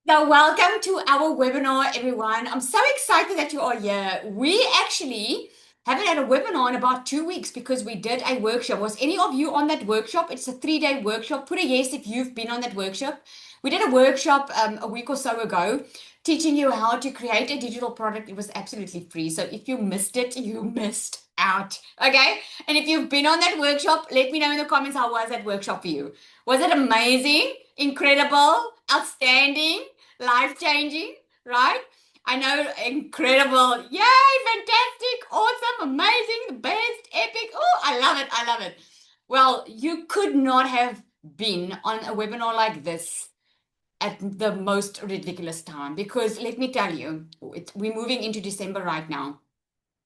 So, welcome to our webinar, everyone. I'm so excited that you are here. We actually haven't had a webinar in about 2 weeks because we did a workshop. Was any of you on that workshop? It's a 3-day workshop. Put a yes if you've been on that workshop. We did a workshop a week or so ago teaching you how to create a digital product. It was absolutely free. So, if you missed it, you missed out. Okay. And if you've been on that workshop, let me know in the comments how was that workshop for you. Was it amazing, incredible, outstanding? Life changing, right? I know, incredible. Yay, fantastic, awesome, amazing, the best, epic. Oh, I love it. I love it. Well, you could not have been on a webinar like this at the most ridiculous time because let me tell you, we're moving into December right now.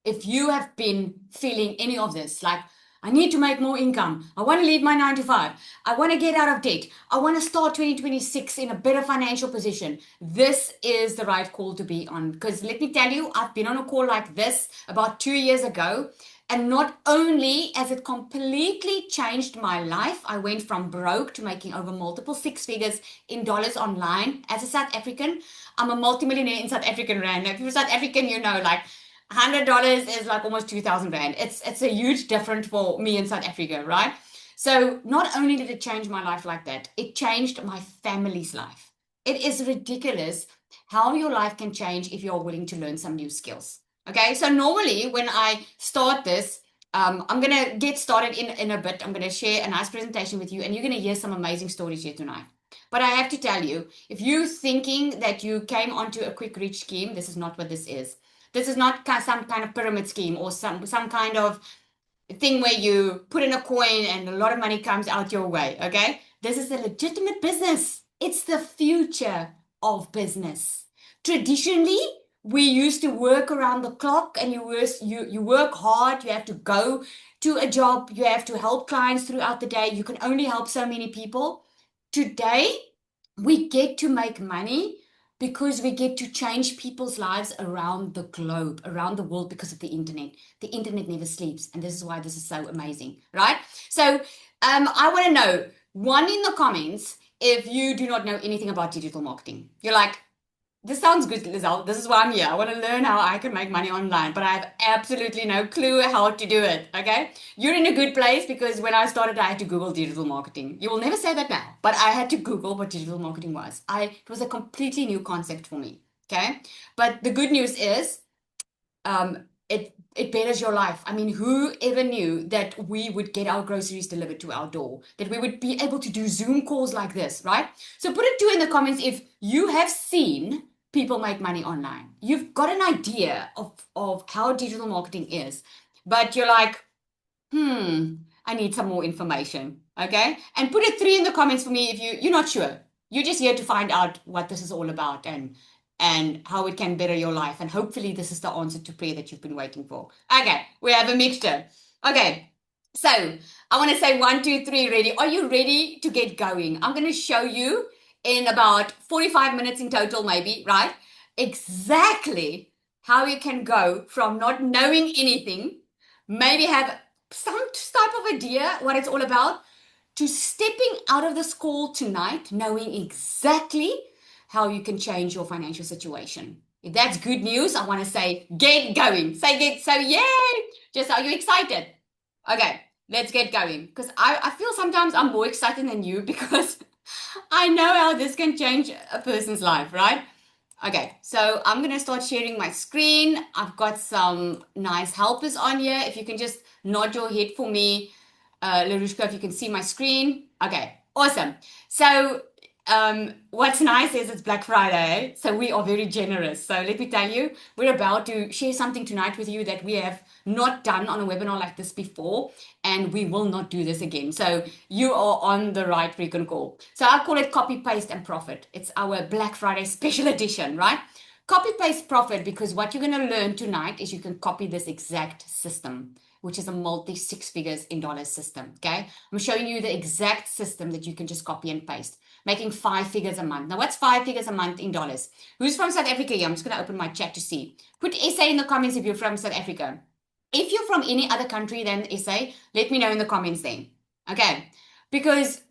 If you have been feeling any of this, like, I need to make more income, I want to leave my 9 to 5, I want to get out of debt, I want to start 2026 in a better financial position, this is the right call to be on. Because let me tell you, I've been on a call like this about 2 years ago. And not only has it completely changed my life, I went from broke to making over multiple six figures in dollars online as a South African. I'm a multimillionaire in South African rand. Now, if you're South African, you know, like $100 is like almost 2,000 rand. It's a huge difference for me in South Africa, right? So not only did it change my life like that, it changed my family's life. It is ridiculous how your life can change if you're willing to learn some new skills. Okay, so normally when I start this, I'm gonna get started in a bit. I'm gonna share a nice presentation with you, and you're gonna hear some amazing stories here tonight. But I have to tell you, if you're thinking that you came onto a quick reach scheme, this is not what this is. This is not some kind of pyramid scheme or some kind of thing where you put in a coin and a lot of money comes out your way. Okay, this is a legitimate business. It's the future of business. Traditionally, we used to work around the clock, and you work hard. You have to go to a job. You have to help clients throughout the day. You can only help so many people. Today, we get to make money because we get to change people's lives around the globe, around the world, because of the internet. The internet never sleeps, and this is why this is so amazing, right? So, I want to know, one, in the comments, if you do not know anything about digital marketing. You're like, this sounds good, Lizelle. This is why I'm here. I want to learn how I can make money online, but I have absolutely no clue how to do it. Okay. You're in a good place because when I started, I had to Google digital marketing. You will never say that now, but I had to Google what digital marketing was. It was a completely new concept for me. Okay. But the good news is, it betters your life. I mean, who ever knew that we would get our groceries delivered to our door, that we would be able to do Zoom calls like this, right? So put it too in the comments if you have seen people make money online. You've got an idea of how digital marketing is, but you're like, I need some more information. Okay. And put a 3 in the comments for me if you're not sure. You're just here to find out what this is all about and how it can better your life. And hopefully this is the answer to prayer that you've been waiting for. Okay, we have a mixture. Okay. So I want to say 1, 2, 3, ready. Are you ready to get going? I'm going to show you in about 45 minutes in total, maybe, right? Exactly how you can go from not knowing anything, maybe have some type of idea what it's all about, to stepping out of this call tonight knowing exactly how you can change your financial situation. If that's good news, I want to say get going. Say get so yay! Just are you excited? Okay, let's get going. Because I feel sometimes I'm more excited than you because I know how this can change a person's life, right? Okay, so I'm going to start sharing my screen. I've got some nice helpers on here. If you can just nod your head for me, Larushka, if you can see my screen. Okay, awesome. So, what's nice is it's Black Friday, so we are very generous. So, let me tell you, we're about to share something tonight with you that we have not done on a webinar like this before, and we will not do this again. So, you are on the right freaking call. So, I call it copy, paste, and profit. It's our Black Friday special edition, right? Copy, paste, profit, because what you're going to learn tonight is you can copy this exact system, which is a multi six figures in dollars system. Okay. I'm showing you the exact system that you can just copy and paste, making 5 figures a month. Now, what's 5 figures a month in dollars? Who's from South Africa here? I'm just going to open my chat to see. Put SA in the comments if you're from South Africa. If you're from any other country than SA, let me know in the comments then. Okay. Because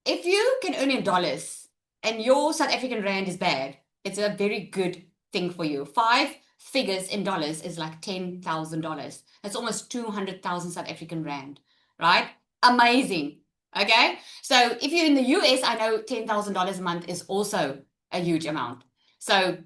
if you can earn in dollars, and your South African rand is bad, it's a very good thing for you. Five figures in dollars is like $10,000. That's almost 200,000 South African rand, right? Amazing. Okay. So if you're in the US, I know $10,000 a month is also a huge amount. So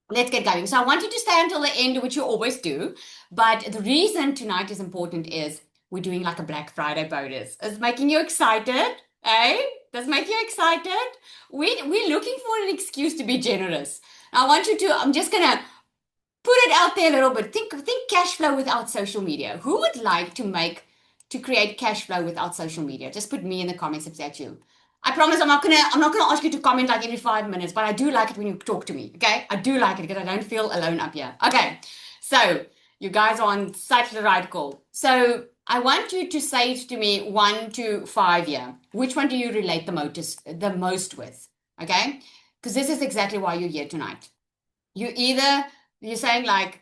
let's get going. So I want you to stay until the end, which you always do. But the reason tonight is important is we're doing like a Black Friday bonus. It's making you excited, eh? Does make you excited? We're looking for an excuse to be generous. I want you to, I'm just gonna put it out there a little bit. Think cash flow without social media. Who would like to create cash flow without social media? Just put me in the comments if that's you. I promise I'm not gonna ask you to comment like every 5 minutes, but I do like it when you talk to me. Okay, I do like it because I don't feel alone up here. Okay, so you guys are on such the right call. So I want you to say to me 1 to 5 year. Which one do you relate the most with? Okay, because this is exactly why you're here tonight. You're saying like,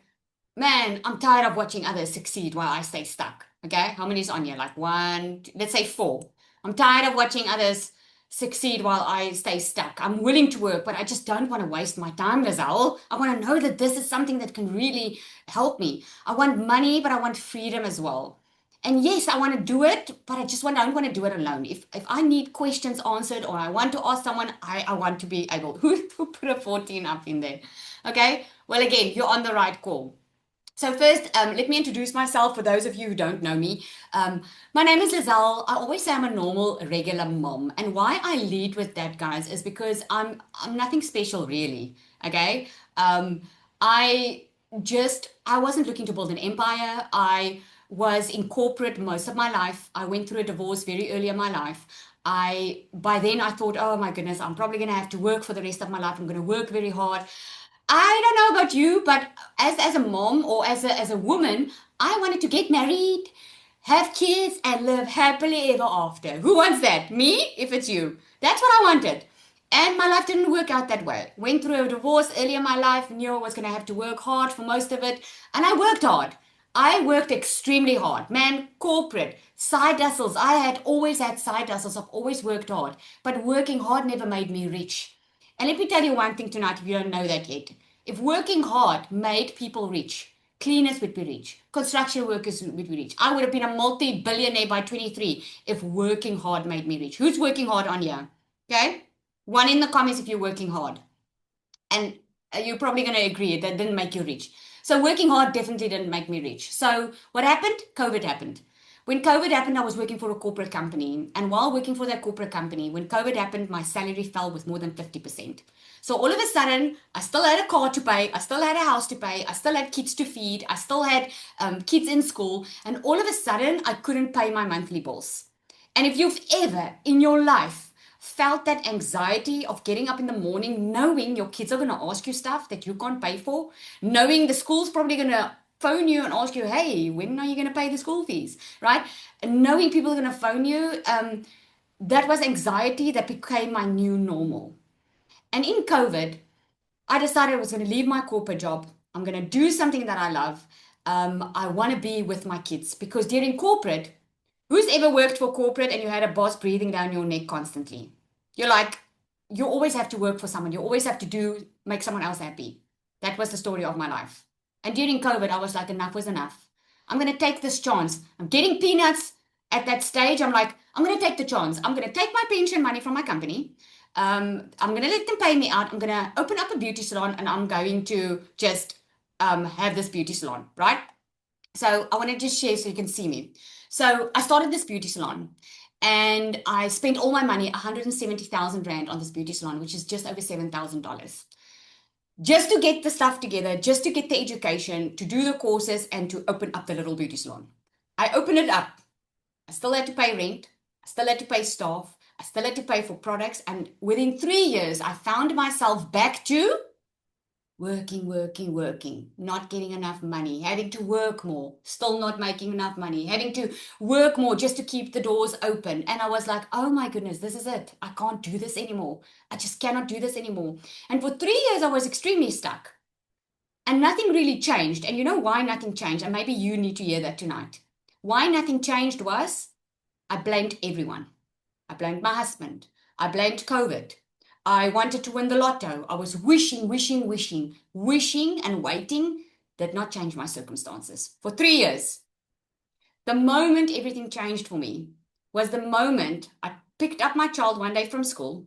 man, I'm tired of watching others succeed while I stay stuck. Okay, how many is on here? Like one, let's say four. I'm tired of watching others succeed while I stay stuck. I'm willing to work, but I just don't want to waste my time, Lizelle. I want to know that this is something that can really help me. I want money, but I want freedom as well. And yes, I want to do it, but I don't want to do it alone. If I need questions answered or I want to ask someone, I want to be able. Who put a 14 up in there? Okay. Well, again, you're on the right call. So first, let me introduce myself for those of you who don't know me. My name is Lizelle. I always say I'm a normal, regular mom. And why I lead with that, guys, is because I'm nothing special really. Okay. I I wasn't looking to build an empire. I was in corporate most of my life. I went through a divorce very early in my life. By then I thought, oh my goodness, I'm probably going to have to work for the rest of my life. I'm going to work very hard. I don't know about you, but as a mom or as a woman, I wanted to get married, have kids, and live happily ever after. Who wants that? Me? If it's you. That's what I wanted. And my life didn't work out that way. Went through a divorce early in my life, knew I was going to have to work hard for most of it, and I worked hard. I worked extremely hard. Man, corporate, side hustles. I had always had side hustles. I've always worked hard. But working hard never made me rich. And let me tell you one thing tonight if you don't know that yet. If working hard made people rich, cleaners would be rich, construction workers would be rich. I would have been a multi-billionaire by 23 if working hard made me rich. Who's working hard on here? Okay? One in the comments if you're working hard. And you're probably going to agree that didn't make you rich. So working hard definitely didn't make me rich. So what happened? COVID happened. When COVID happened, I was working for a corporate company. And while working for that corporate company, when COVID happened, my salary fell with more than 50%. So all of a sudden, I still had a car to pay. I still had a house to pay. I still had kids to feed. I still had kids in school. And all of a sudden, I couldn't pay my monthly bills. And if you've ever in your life felt that anxiety of getting up in the morning, knowing your kids are going to ask you stuff that you can't pay for, knowing the school's probably going to phone you and ask you, hey, when are you going to pay the school fees, right? And knowing people are going to phone you, that was anxiety that became my new normal. And in COVID, I decided I was going to leave my corporate job. I'm going to do something that I love. I want to be with my kids because during corporate, who's ever worked for corporate and you had a boss breathing down your neck constantly? You're like, you always have to work for someone. You always have to make someone else happy. That was the story of my life. And during COVID, I was like, enough was enough. I'm going to take this chance. I'm getting peanuts at that stage. I'm like, I'm going to take the chance. I'm going to take my pension money from my company. I'm going to let them pay me out. I'm going to open up a beauty salon and I'm going to just have this beauty salon, right? So I want to just share so you can see me. So I started this beauty salon and I spent all my money, 170,000 Rand on this beauty salon, which is just over $7,000. Just to get the stuff together, just to get the education, to do the courses and to open up the little beauty salon. I opened it up. I still had to pay rent. I still had to pay staff. I still had to pay for products. And within 3 years, I found myself back to working, not getting enough money, having to work more, still not making enough money, having to work more just to keep the doors open. And I was like, oh my goodness, this is it. I can't do this anymore. I just cannot do this anymore. And for 3 years, I was extremely stuck. And nothing really changed. And you know why nothing changed? And maybe you need to hear that tonight. Why nothing changed was I blamed everyone. I blamed my husband. I blamed COVID. I wanted to win the lotto. I was wishing, wishing, wishing, wishing and waiting. Did not change my circumstances for 3 years. The moment everything changed for me was the moment I picked up my child one day from school.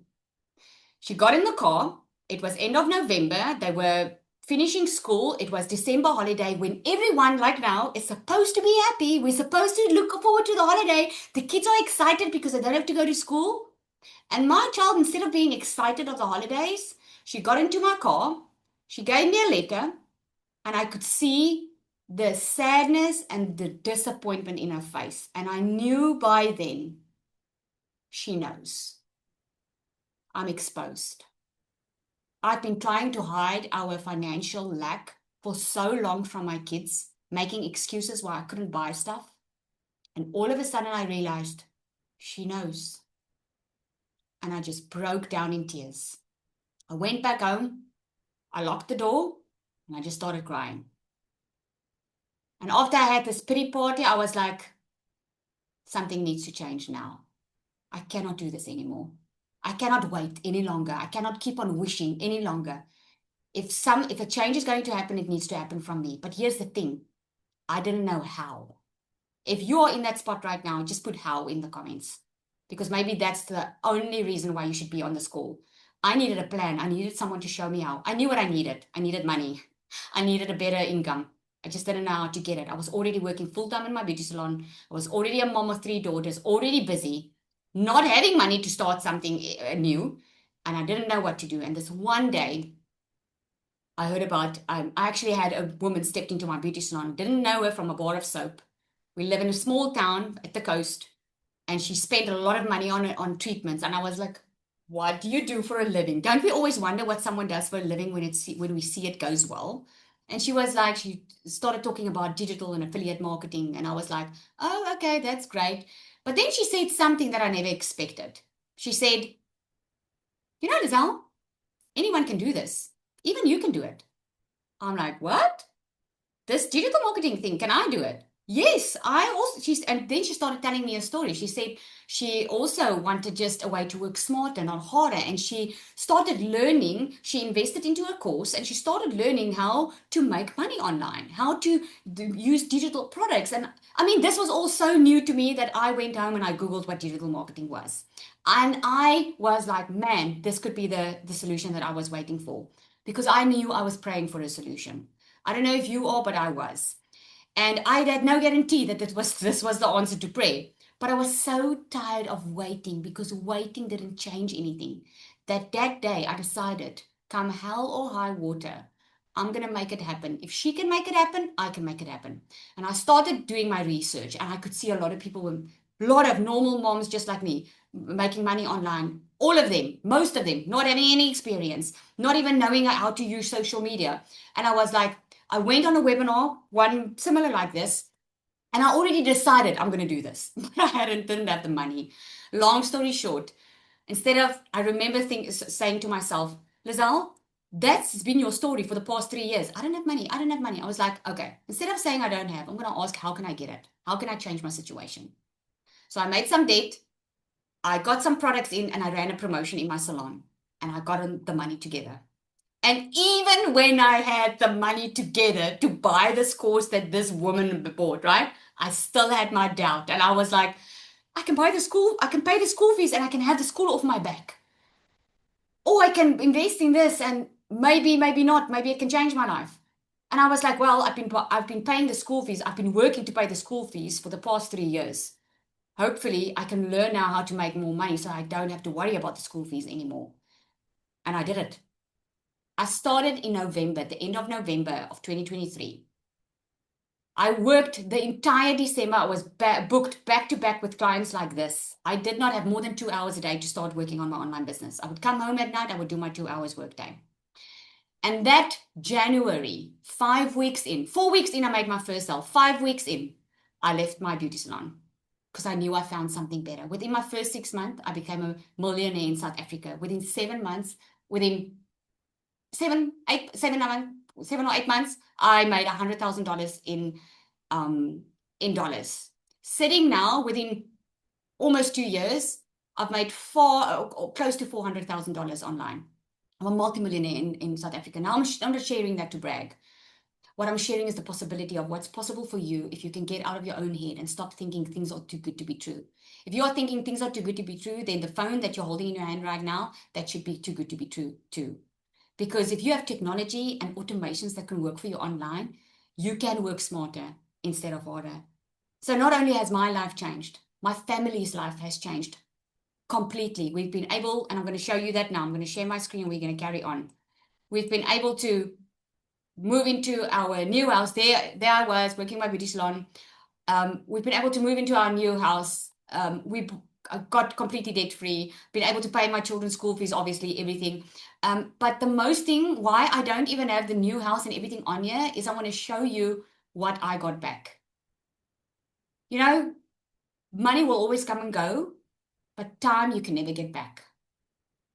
She got in the car. It was end of November. They were finishing school. It was December holiday when everyone, like now, is supposed to be happy. We're supposed to look forward to the holiday. The kids are excited because they don't have to go to school. And my child, instead of being excited of the holidays, she got into my car. She gave me a letter, and I could see the sadness and the disappointment in her face. And I knew by then she knows I'm exposed. I've been trying to hide our financial lack for so long from my kids, making excuses why I couldn't buy stuff. And all of a sudden I realized she knows. And I just broke down in tears. I went back home, I locked the door, and I just started crying. And after I had this pity party, I was like, something needs to change now. I cannot do this anymore. I cannot wait any longer. I cannot keep on wishing any longer. If a change is going to happen, it needs to happen from me. But here's the thing. I didn't know how. If you are in that spot right now, just put how in the comments. Because maybe that's the only reason why you should be on this call. I needed a plan. I needed someone to show me how. I knew what I needed. I needed money. I needed a better income. I just didn't know how to get it. I was already working full-time in my beauty salon. I was already a mom of 3 daughters, already busy, not having money to start something new. And I didn't know what to do. And this one day, I heard about, I actually had a woman stepped into my beauty salon, didn't know her from a bar of soap. We live in a small town at the coast, and she spent a lot of money on treatments. And I was like, what do you do for a living? Don't we always wonder what someone does for a living when we see it goes well? And she was like, she started talking about digital and affiliate marketing. And I was like, oh, okay, that's great. But then she said something that I never expected. She said, you know, Lizelle, anyone can do this. Even you can do it. I'm like, what? This digital marketing thing, can I do it? Yes, I also, and then she started telling me a story. She said she also wanted just a way to work smarter, not harder. And she started learning, she invested into a course and she started learning how to make money online, how to use digital products. And I mean, this was all so new to me that I went home and I Googled what digital marketing was. And I was like, man, this could be the solution that I was waiting for, because I knew I was praying for a solution. I don't know if you are, but I was. And I had no guarantee that this was the answer to prayer. But I was so tired of waiting, because waiting didn't change anything. That day I decided, come hell or high water, I'm going to make it happen. If she can make it happen, I can make it happen. And I started doing my research, and I could see a lot of people, a lot of normal moms just like me, making money online. All of them, most of them, not having any experience, not even knowing how to use social media. And I was like, I went on a webinar, one similar like this, and I already decided I'm going to do this, but I didn't have the money. Long story short, I remember saying to myself, Lizelle, that's been your story for the past 3 years. I don't have money. I don't have money. I was like, okay, instead of saying I don't have, I'm going to ask, how can I get it? How can I change my situation? So I made some debt. I got some products in and I ran a promotion in my salon, and I got the money together. And even when I had the money together to buy this course that this woman bought, right? I still had my doubt. And I was like, I can pay the school fees and I can have the school off my back. Or I can invest in this and maybe not. Maybe it can change my life. And I was like, well, I've been paying the school fees. I've been working to pay the school fees for the past 3 years. Hopefully I can learn now how to make more money so I don't have to worry about the school fees anymore. And I did it. I started in November, the end of November of 2023. I worked the entire December. I was booked back to back with clients like this. I did not have more than 2 hours a day to start working on my online business. I would come home at night, I would do my 2 hours work day. And that January, 5 weeks in, 4 weeks in, I made my first sale. 5 weeks in, I left my beauty salon because I knew I found something better. Within my first 6 months, I became a millionaire in South Africa. Within 7 months, within 7 or 8 months, I made $100,000 in dollars. Sitting now within almost 2 years, I've made far or close to $400,000 online. I'm a multimillionaire in South Africa. Now I'm not sharing that to brag. What I'm sharing is the possibility of what's possible for you if you can get out of your own head and stop thinking things are too good to be true. If you are thinking things are too good to be true, then the phone that you're holding in your hand right now, that should be too good to be true too. Because if you have technology and automations that can work for you online, you can work smarter instead of harder. So not only has my life changed, my family's life has changed completely. We've been able, and I'm going to show you that now. I'm going to share my screen and we're going to carry on. We've been able to move into our new house. There I was working my beauty salon. We've been able to move into our new house. We got completely debt free, been able to pay my children's school fees, obviously, everything. But the most thing, why I don't even have the new house and everything on here, is I want to show you what I got back. You know, money will always come and go, but time you can never get back.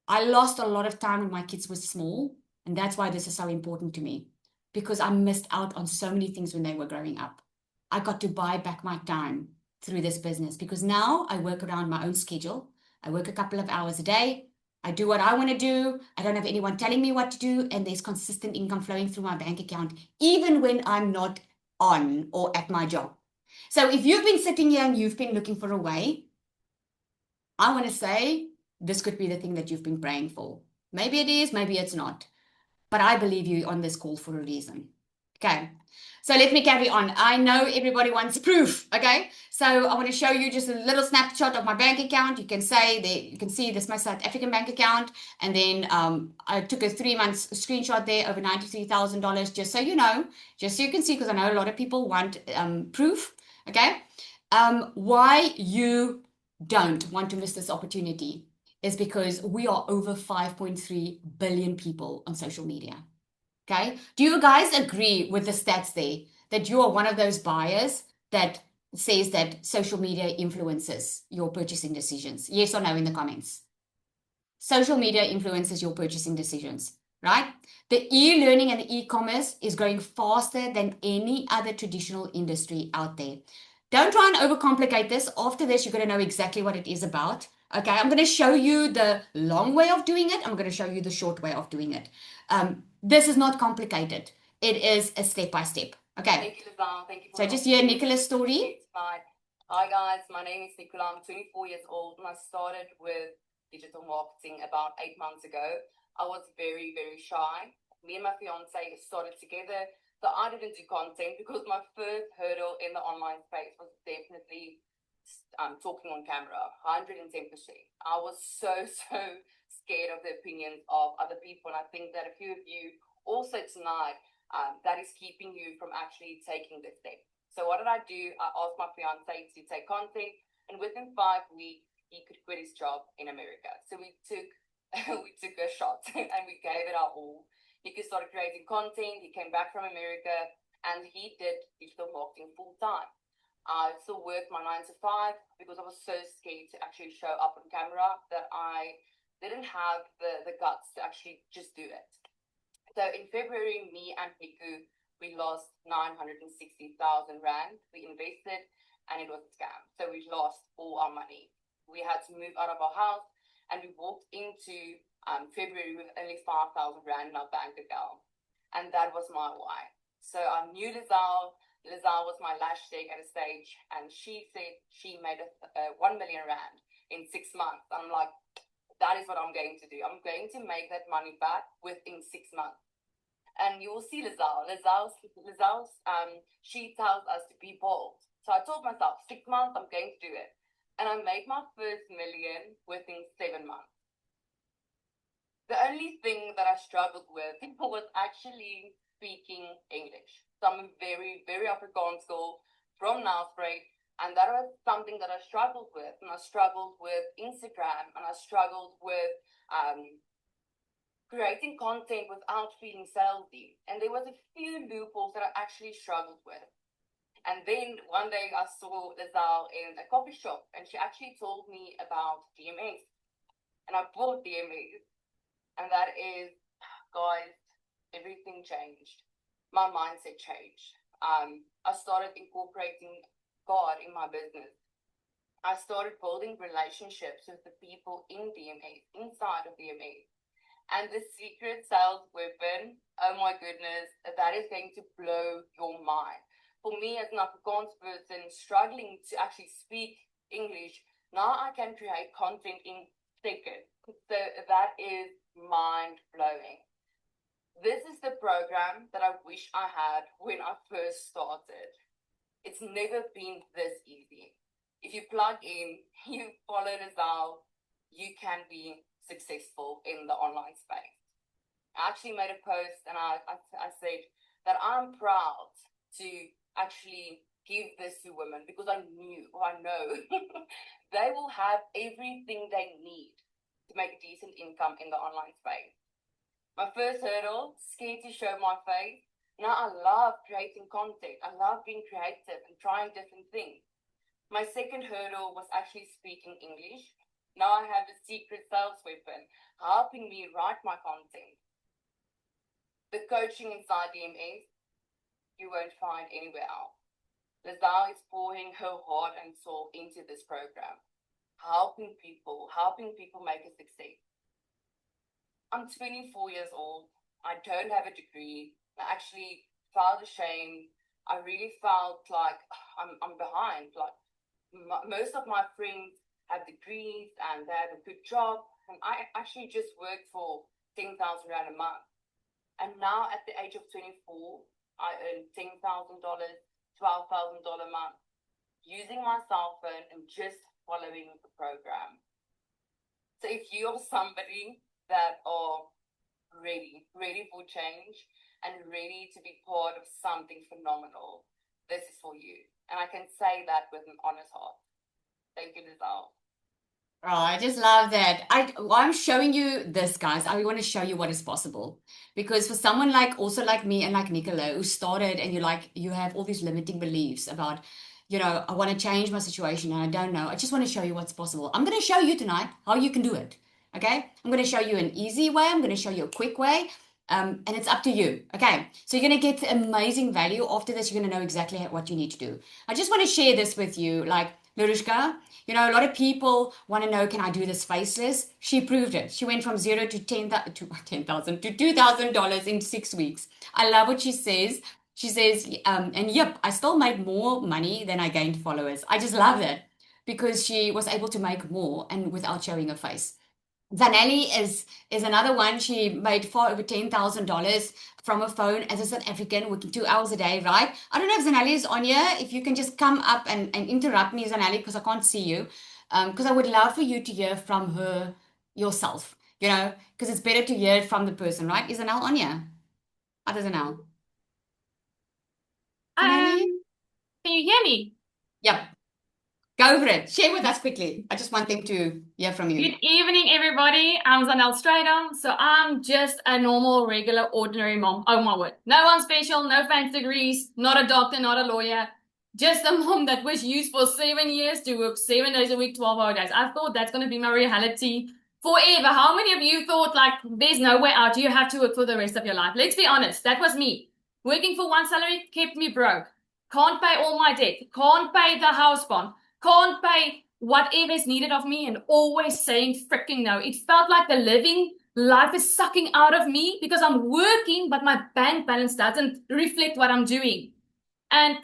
I lost a lot of time when my kids were small, and that's why this is so important to me, because I missed out on so many things when they were growing up. I got to buy back my time through this business because now I work around my own schedule. I work a couple of hours a day. I do what I want to do. I don't have anyone telling me what to do, and there's consistent income flowing through my bank account, even when I'm not on or at my job. So if you've been sitting here and you've been looking for a way, I want to say this could be the thing that you've been praying for. Maybe it is, maybe it's not. But I believe you on this call for a reason. Okay. So let me carry on. I know everybody wants proof. Okay. So I want to show you just a little snapshot of my bank account. You can say that you can see this is my South African bank account. And then I took a 3 months screenshot there over $93,000, just so you know, just so you can see, because I know a lot of people want proof. Okay. Why you don't want to miss this opportunity is because we are over 5.3 billion people on social media. Okay. Do you guys agree with the stats there that you are one of those buyers that says that social media influences your purchasing decisions? Yes or no in the comments. Social media influences your purchasing decisions, right? The e-learning and the e-commerce is growing faster than any other traditional industry out there. Don't try and overcomplicate this. After this, you're going to know exactly what it is about. Okay, I'm going to show you the long way of doing it. I'm going to show you the short way of doing it. This is not complicated. It is a step by step. Okay. Thank you, Lizelle. Thank you for so just hear Nicola's story. It's fine. Hi guys, my name is Nicola. I'm 24 years old and I started with digital marketing about 8 months ago. I was very, very shy. Me and my fiance started together. So I didn't do content because my first hurdle in the online space was definitely talking on camera, 110%. I was so scared of the opinions of other people. And I think that a few of you also tonight, that is keeping you from actually taking the step. So what did I do? I asked my fiance to take content, and within 5 weeks, he could quit his job in America. So we took a shot and we gave it our all. He started creating content. He came back from America and he did digital marketing full time. I still worked my 9 to 5 because I was so scared to actually show up on camera that I didn't have the guts to actually just do it. So in February, me and Niku, we lost 960,000 Rand. We invested and it was a scam. So we lost all our money. We had to move out of our house and we walked into February with only 5,000 Rand in our bank account. And that was my why. So I knew Lizelle. Lizelle was my lash tech at a stage and she said she made 1 million Rand in 6 months. I'm like, that is what I'm going to do. I'm going to make that money back within 6 months. And you will see Lizelle. Lizelle's she tells us to be bold. So I told myself, 6 months, I'm going to do it. And I made my first million within 7 months. The only thing that I struggled with was actually speaking English. So I'm a very, very Afrikaans girl from Nelspruit. And that was something that I struggled with. And I struggled with Instagram. And I struggled with creating content without feeling salesy. And there was a few loopholes that I actually struggled with. And then one day I saw Lizelle in a coffee shop and she actually told me about DMS. And I bought DMS. And that is, guys, everything changed. My mindset changed. I started incorporating God in my business. I started building relationships with the people in DMA, inside of DMA. And the secret sales weapon, oh my goodness, that is going to blow your mind. For me as an Afrikaans person struggling to actually speak English, now I can create content in seconds. So that is mind blowing. This is the program that I wish I had when I first started. It's never been this easy. If you plug in, you follow Lizelle, you can be successful in the online space. I actually made a post and I said that I'm proud to actually give this to women because I know they will have everything they need to make a decent income in the online space. My first hurdle, scared to show my face. Now I love creating content. I love being creative and trying different things. My second hurdle was actually speaking English. Now I have a secret sales weapon helping me write my content. The coaching inside DMS, you won't find anywhere else. Lizelle is pouring her heart and soul into this program, helping people make a success. I'm 24 years old. I don't have a degree. I actually felt ashamed. I really felt like I'm behind. Like most of my friends have degrees and they have a good job, and I actually just worked for 10,000 rand a month. And now at the age of 24, I earn $10,000, $12,000 a month using my cell phone and just following the program. So if you are somebody that are ready for change and ready to be part of something phenomenal, this is for you. And I can say that with an honest heart. Thank you, Lizelle. Oh, I just love that. I'm showing you this, guys. I want to show you what is possible. Because for someone like also like me and like Nicola, who started and you have all these limiting beliefs about, I want to change my situation and I don't know. I just want to show you what's possible. I'm going to show you tonight how you can do it. Okay? I'm going to show you an easy way. I'm going to show you a quick way. And it's up to you. Okay. So you're going to get amazing value. After this, you're going to know exactly what you need to do. I just want to share this with you. Like, Larushka, a lot of people want to know, can I do this faceless? She proved it. She went from zero to 10,000 to $2,000 in 6 weeks. I love what she says. She says, and yep, I still made more money than I gained followers. I just love that because she was able to make more and without showing her face. Zanelli is another one. She made far over $10,000 from a phone as a South African, working 2 hours a day, right? I don't know if Zanelli is on here. If you can just come up and interrupt me, Zanelli, because I can't see you. Because I would love for you to hear from her yourself, because it's better to hear it from the person, right? Is Zanel on here? Other Zanel. Zanelli? Can you hear me? Yep. Go over it. Share with us quickly. I just want them to hear from you. Good evening, everybody. I'm Zanel Straydom. So I'm just a normal, regular, ordinary mom. Oh my word. No one special, no fancy degrees, not a doctor, not a lawyer. Just a mom that was used for 7 years to work 7 days a week, 12-hour days. I thought that's going to be my reality forever. How many of you thought, like, there's no way out? You have to work for the rest of your life? Let's be honest. That was me. Working for one salary kept me broke. Can't pay all my debt. Can't pay the house bond. Can't pay whatever is needed of me, and always saying freaking no. It felt like the living life is sucking out of me because I'm working, but my bank balance doesn't reflect what I'm doing. And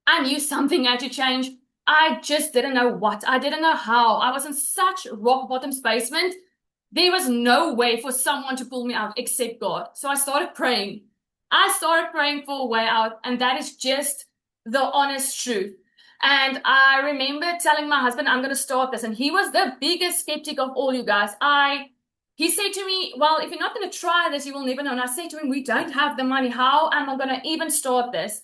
I knew something had to change. I just didn't know what. I didn't know how. I was in such rock bottom basement. There was no way for someone to pull me out except God. So I started praying. I started praying for a way out, and that is just the honest truth. And I remember telling my husband, I'm going to start this. And he was the biggest skeptic of all, you guys. He said to me, well, if you're not going to try this, you will never know. And I said to him, we don't have the money. How am I going to even start this?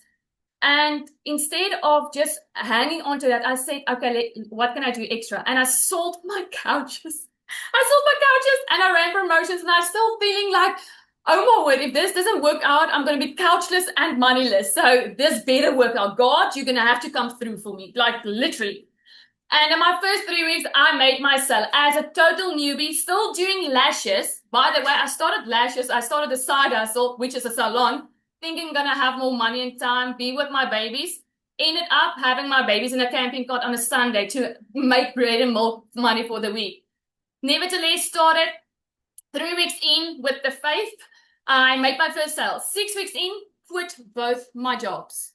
And instead of just hanging on to that, I said, okay, what can I do extra? And I sold my couches. And I ran promotions, and I'm still feeling like, oh my word, if this doesn't work out, I'm going to be couchless and moneyless. So this better work out. God, you're going to have to come through for me, like literally. And in my first 3 weeks, I made my sale as a total newbie, still doing lashes. By the way, I started lashes. I started a side hustle, which is a salon, thinking I'm going to have more money and time, be with my babies. Ended up having my babies in a camping cart on a Sunday to make bread and milk money for the week. Nevertheless, started 3 weeks in with the faith. I made my first sale. 6 weeks in, quit both my jobs.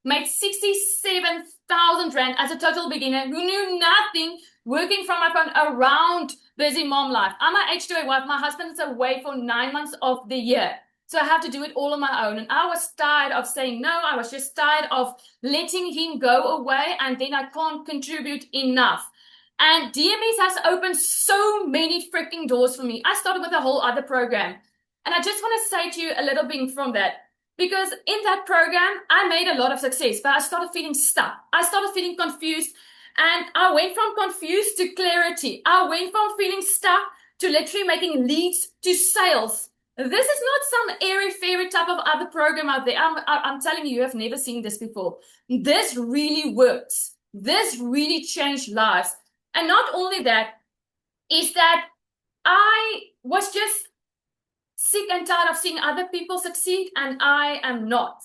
Made 67,000 Rand as a total beginner who knew nothing, working from my phone around busy mom life. I'm an H2A wife. My husband's away for 9 months of the year. So I have to do it all on my own. And I was tired of saying no. I was just tired of letting him go away and then I can't contribute enough. And DMS has opened so many freaking doors for me. I started with a whole other program. And I just want to say to you a little bit from that. Because in that program, I made a lot of success, but I started feeling stuck. I started feeling confused. And I went from confused to clarity. I went from feeling stuck to literally making leads to sales. This is not some airy-fairy type of other program out there. I'm telling you, you have never seen this before. This really works. This really changed lives. And not only that, is that I was just sick and tired of seeing other people succeed, and I am not.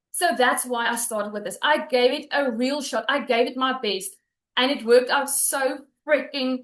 So that's why I started with this. I gave it a real shot. I gave it my best, and it worked out so freaking,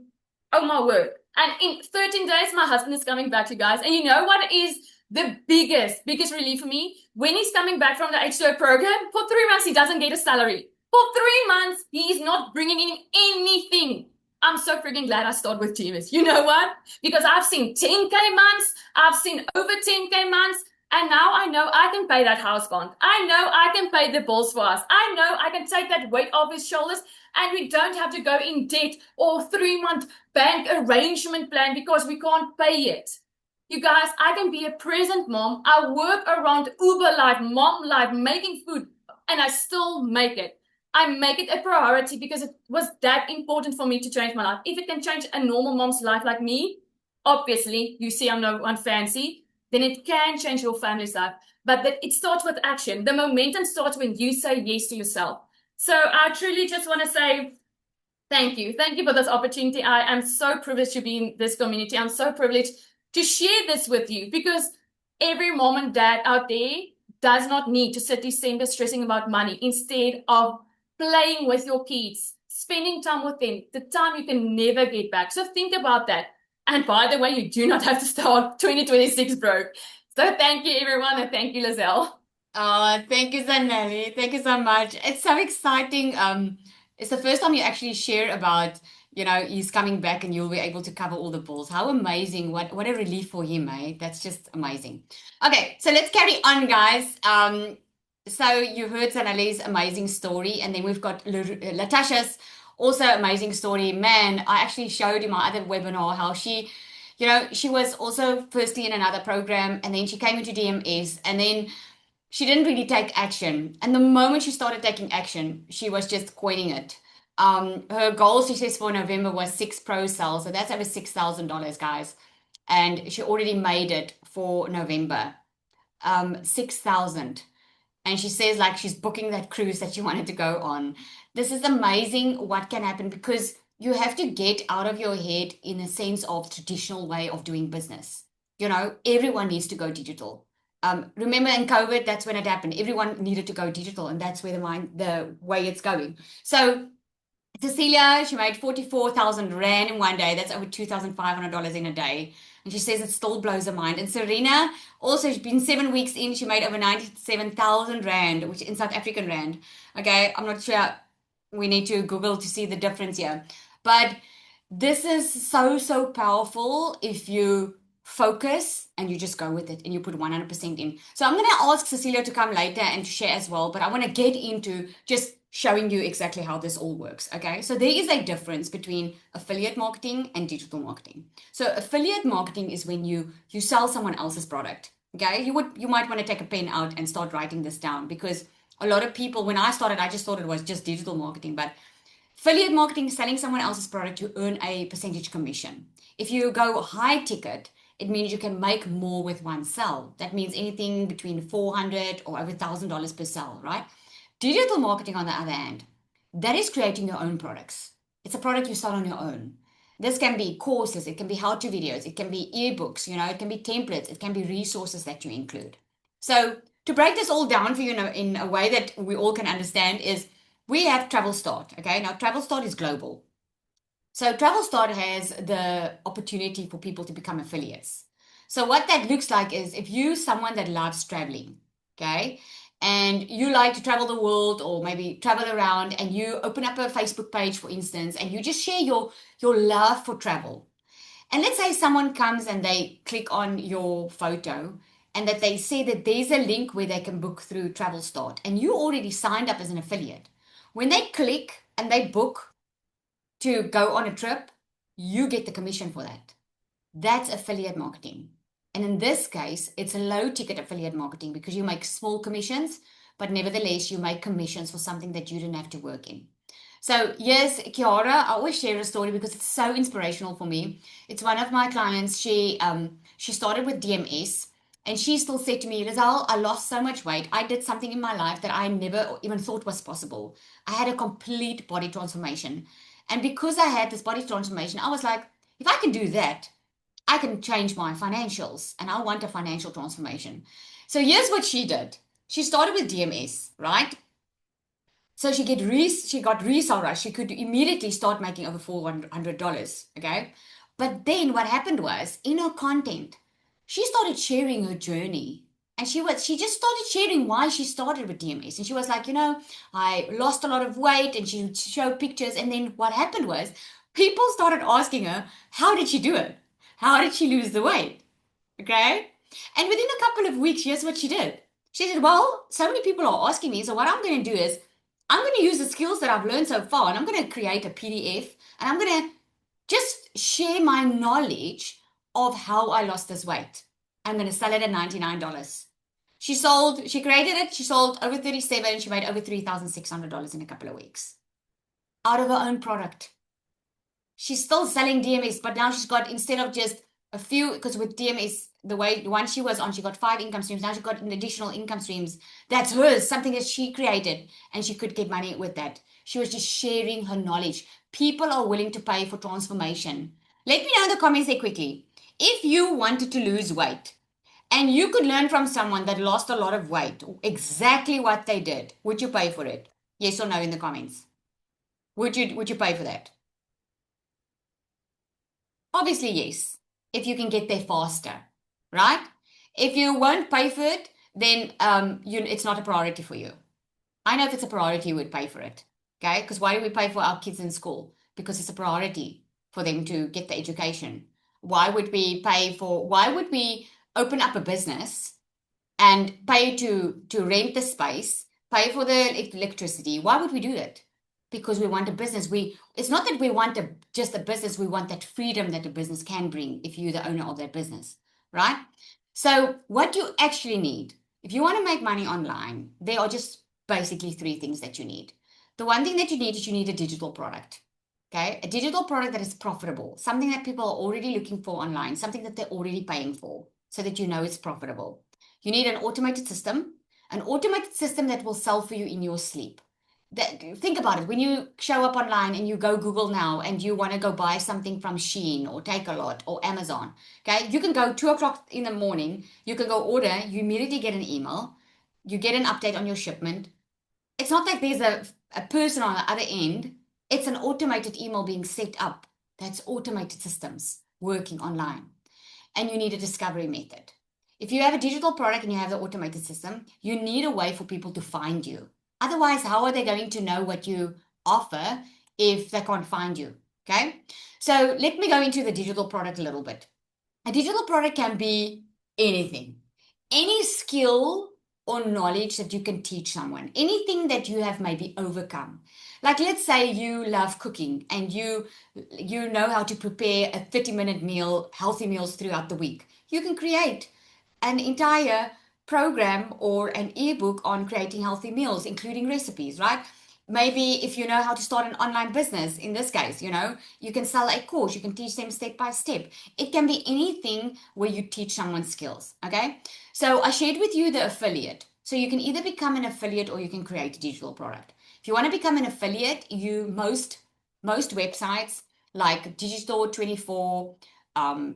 oh my word. And in 13 days, my husband is coming back, you guys. And you know what is the biggest relief for me? When he's coming back from the H2O program, for 3 months, he doesn't get a salary. For 3 months, he is not bringing in anything. I'm so freaking glad I started with GMS. You know what? Because I've seen 10K months, I've seen over 10K months, and now I know I can pay that house bond. I know I can pay the bills for us. I know I can take that weight off his shoulders, and we don't have to go in debt or 3-month bank arrangement plan because we can't pay it. You guys, I can be a present mom. I work around Uber life, mom life, making food, and I still make it. I make it a priority because it was that important for me to change my life. If it can change a normal mom's life like me, obviously, you see I'm no one fancy, then it can change your family's life. But it starts with action. The momentum starts when you say yes to yourself. So I truly just want to say thank you. Thank you for this opportunity. I am so privileged to be in this community. I'm so privileged to share this with you because every mom and dad out there does not need to sit December stressing about money instead of playing with your kids, spending time with them, the time you can never get back. So think about that. And by the way, you do not have to start 2026 broke. So thank you, everyone, and thank you, Lizelle. Oh, thank you, Zanelli. Thank you so much. It's so exciting. It's the first time you actually share about, he's coming back and you'll be able to cover all the bills. How amazing. What a relief for him, eh? That's just amazing. Okay, so let's carry on, guys. So you heard Zanelli's amazing story, and then we've got Latasha's also amazing story. Man, I actually showed in my other webinar how she was also firstly in another program, and then she came into DMS, and then she didn't really take action. And the moment she started taking action, she was just quitting it. Her goal, she says, for November was 6 pro sales. So that's over $6,000, guys. And she already made it for November. 6,000. And she says like she's booking that cruise that she wanted to go on. This is amazing what can happen because you have to get out of your head in a sense of traditional way of doing business. Everyone needs to go digital. Remember in COVID, that's when it happened. Everyone needed to go digital, and that's where the way it's going. So Cecilia, she made 44,000 Rand in one day. That's over $2,500 in a day. And she says it still blows her mind. And Serena, also, she's been 7 weeks in. She made over 97,000 Rand, which in South African Rand. Okay, I'm not sure. We need to Google to see the difference here. But this is so, so powerful if you focus and you just go with it and you put 100% in. So I'm going to ask Cecilia to come later and to share as well, but I want to get into just showing you exactly how this all works. Okay, so there is a difference between affiliate marketing and digital marketing. So affiliate marketing is when you sell someone else's product. Okay, you might want to take a pen out and start writing this down, because a lot of people, when I started, I just thought it was just digital marketing, but affiliate marketing is selling someone else's product to earn a percentage commission. If you go high ticket, it means you can make more with one sell. That means anything between $400 or over $1,000 per sell, right? Digital marketing, on the other hand, that is creating your own products. It's a product you sell on your own. This can be courses, it can be how-to videos, it can be ebooks, it can be templates, it can be resources that you include. So to break this all down for you in a way that we all can understand is we have Travel Start. Okay, now Travel Start is global. So Travel Start has the opportunity for people to become affiliates. So what that looks like is if you're someone that loves traveling, okay, and you like to travel the world or maybe travel around, and you open up a Facebook page, for instance, and you just share your love for travel. And let's say someone comes and they click on your photo and that they say that there's a link where they can book through Travel Start, and you already signed up as an affiliate. When they click and they book to go on a trip, you get the commission for that. That's affiliate marketing. And in this case, it's a low ticket affiliate marketing because you make small commissions, but nevertheless, you make commissions for something that you didn't have to work in. So, yes, Kiara, I always share a story because it's so inspirational for me. It's one of my clients. She started with DMS, and she still said to me, Lizelle, I lost so much weight. I did something in my life that I never even thought was possible. I had a complete body transformation. And because I had this body transformation, I was like, if I can do that, I can change my financials, and I want a financial transformation. So here's what she did. She started with DMS, right? So she got resale rush. She could immediately start making over $400. Okay. But then what happened was in her content, she started sharing her journey. And she just started sharing why she started with DMS. And she was like, I lost a lot of weight, and she would show pictures. And then what happened was people started asking her, how did she do it? How did she lose the weight? Okay. And within a couple of weeks, here's what she did. She said, well, so many people are asking me. So what I'm going to do is I'm going to use the skills that I've learned so far, and I'm going to create a PDF, and I'm going to just share my knowledge of how I lost this weight. I'm going to sell it at $99. She created it, she sold over 37, she made over $3,600 in a couple of weeks out of her own product. She's still selling DMS, but now she's got, instead of just a few, because with DMS, the one she was on, she got 5 income streams. Now she's got an additional income streams. That's hers, something that she created, and she could get money with that. She was just sharing her knowledge. People are willing to pay for transformation. Let me know in the comments there quickly. If you wanted to lose weight and you could learn from someone that lost a lot of weight, exactly what they did, would you pay for it? Yes or no in the comments. Would you pay for that? Obviously, yes, if you can get there faster, right? If you won't pay for it, then it's not a priority for you. I know if it's a priority, you would pay for it, okay? Because why do we pay for our kids in school? Because it's a priority for them to get the education. Why would we open up a business and pay to rent the space, pay for the electricity? Why would we do that? Because we want a business. It's not that we want just a business. We want that freedom that a business can bring if you're the owner of that business, right? So what you actually need, if you want to make money online, there are just basically 3 things that you need. The one thing that you need is you need a digital product. Okay, a digital product that is profitable, something that people are already looking for online, something that they're already paying for, so that you know it's profitable. You need an automated system that will sell for you in your sleep. Think about it. When you show up online and you go Google now and you want to go buy something from Shein or Takealot or Amazon, okay, you can go 2 o'clock in the morning, you can go order, you immediately get an email, you get an update on your shipment. It's not like there's a person on the other end. It's an automated email being set up. That's automated systems working online. And you need a discovery method. If you have a digital product and you have the automated system, you need a way for people to find you. Otherwise, how are they going to know what you offer if they can't find you? Okay. So let me go into the digital product a little bit. A digital product can be anything, any skill or knowledge that you can teach someone, anything that you have maybe overcome. Like, let's say you love cooking and you know how to prepare a 30-minute meal, healthy meals throughout the week. You can create an entire program or an ebook on creating healthy meals, including recipes, right? Maybe if you know how to start an online business, in this case, you can sell a course, you can teach them step by step. It can be anything where you teach someone skills, okay? So I shared with you the affiliate. So you can either become an affiliate or you can create a digital product. If you want to become an affiliate, most websites like Digistore24,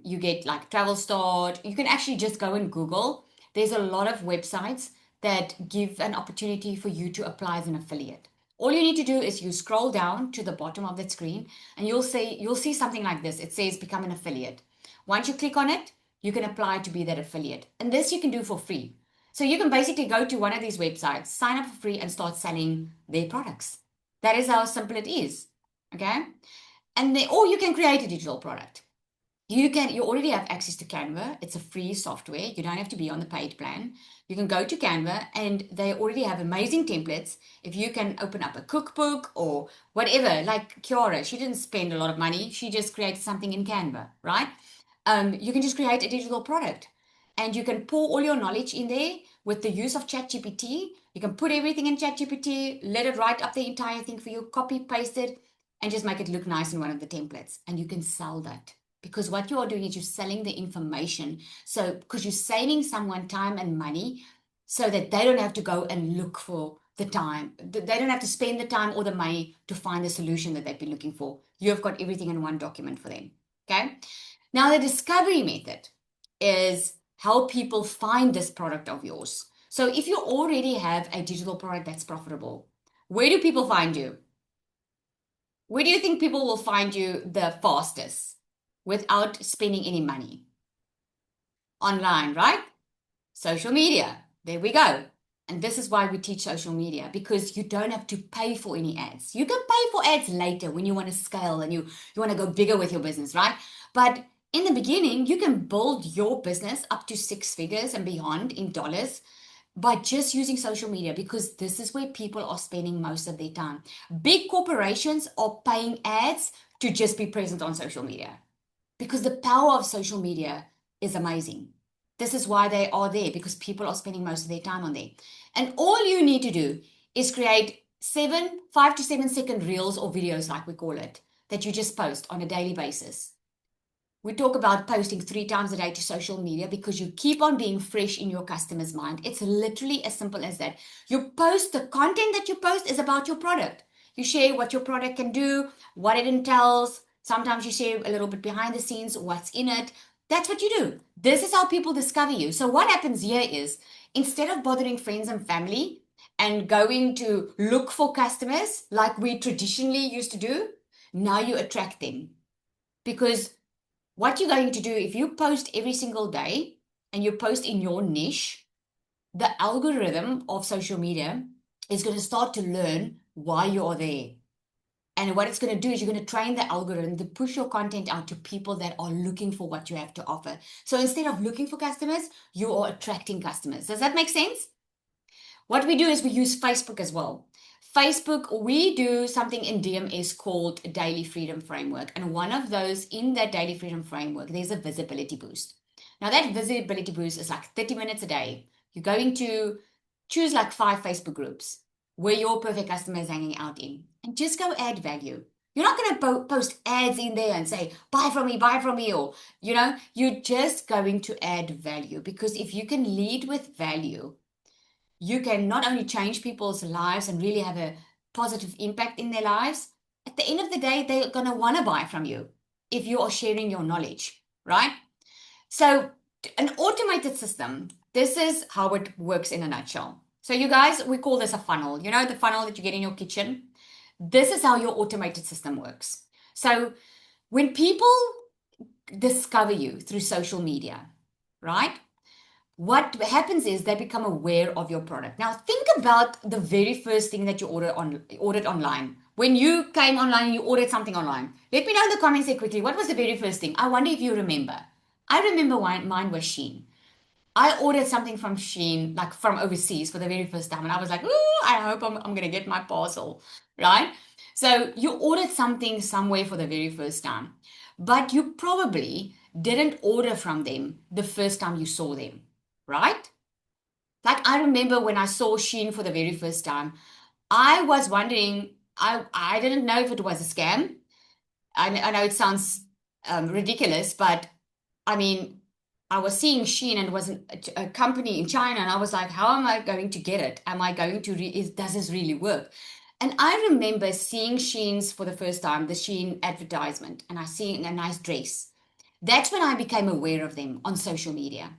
you get like Travel Start. You can actually just go and Google. There's a lot of websites that give an opportunity for you to apply as an affiliate. All you need to do is you scroll down to the bottom of that screen and you'll see something like this. It says become an affiliate. Once you click on it, you can apply to be that affiliate. And this you can do for free. So you can basically go to one of these websites, sign up for free and start selling their products. That is how simple it is. Okay? Or you can create a digital product. You already have access to Canva. It's a free software. You don't have to be on the paid plan. You can go to Canva and they already have amazing templates. If you can open up a cookbook or whatever, like Kiara, she didn't spend a lot of money. She just created something in Canva, right? You can just create a digital product and you can pour all your knowledge in there with the use of ChatGPT. You can put everything in ChatGPT, let it write up the entire thing for you, copy, paste it, and just make it look nice in one of the templates. And you can sell that. Because what you are doing is you're selling the information. So, because you're saving someone time and money so that they don't have to go and look for the time. They don't have to spend the time or the money to find the solution that they've been looking for. You have got everything in one document for them. Okay. Now, the discovery method is how people find this product of yours. So, if you already have a digital product that's profitable, where do people find you? Where do you think people will find you the fastest without spending any money? Online, right? Social media. There we go. And this is why we teach social media, because you don't have to pay for any ads. You can pay for ads later when you want to scale and you want to go bigger with your business, right? But in the beginning, you can build your business up to 6 figures and beyond in dollars by just using social media, because this is where people are spending most of their time. Big corporations are paying ads to just be present on social media because the power of social media is amazing. This is why they are there, because people are spending most of their time on there. And all you need to do is create 5 to 7 second reels or videos, like we call it, that you just post on a daily basis. We talk about posting 3 times a day to social media because you keep on being fresh in your customer's mind. It's literally as simple as that. You post, the content that you post is about your product. You share what your product can do, what it entails. Sometimes you share a little bit behind the scenes, what's in it. That's what you do. This is how people discover you. So what happens here is, instead of bothering friends and family and going to look for customers like we traditionally used to do, now you attract them. Because what you're going to do, if you post every single day and you post in your niche, the algorithm of social media is going to start to learn why you are there. And what it's going to do is you're going to train the algorithm to push your content out to people that are looking for what you have to offer. So instead of looking for customers, you are attracting customers. Does that make sense? What we do is we use Facebook as well. Facebook, we do something in DMS called Daily Freedom Framework. And one of those in that Daily Freedom Framework, there's a visibility boost. Now, that visibility boost is like 30 minutes a day. You're going to choose like 5 Facebook groups where your perfect customer is hanging out in, and just go add value. You're not going to post ads in there and say, buy from me, or, you're just going to add value, because if you can lead with value, you can not only change people's lives and really have a positive impact in their lives. At the end of the day, they're going to want to buy from you if you are sharing your knowledge, right? So, an automated system, this is how it works in a nutshell. So, you guys, we call this a funnel. You know, the funnel that you get in your kitchen? This is how your automated system works. So, when people discover you through social media, right? What happens is they become aware of your product. Now, think about the very first thing that you ordered online. When you came online, you ordered something online. Let me know in the comments here quickly, what was the very first thing? I wonder if you remember. I remember mine was Shein. I ordered something from Shein, like from overseas, for the very first time. And I was like, ooh, I hope I'm going to get my parcel, right? So you ordered something somewhere for the very first time, but you probably didn't order from them the first time you saw them, right? Like, I remember when I saw Shein for the very first time, I was wondering, I didn't know if it was a scam. I know it sounds ridiculous, but I mean, I was seeing Shein and it was a company in China, and I was like, how am I going to get it? Am I going to, does this really work? And I remember seeing Shein's for the first time, the Shein advertisement, and I seen a nice dress. That's when I became aware of them on social media.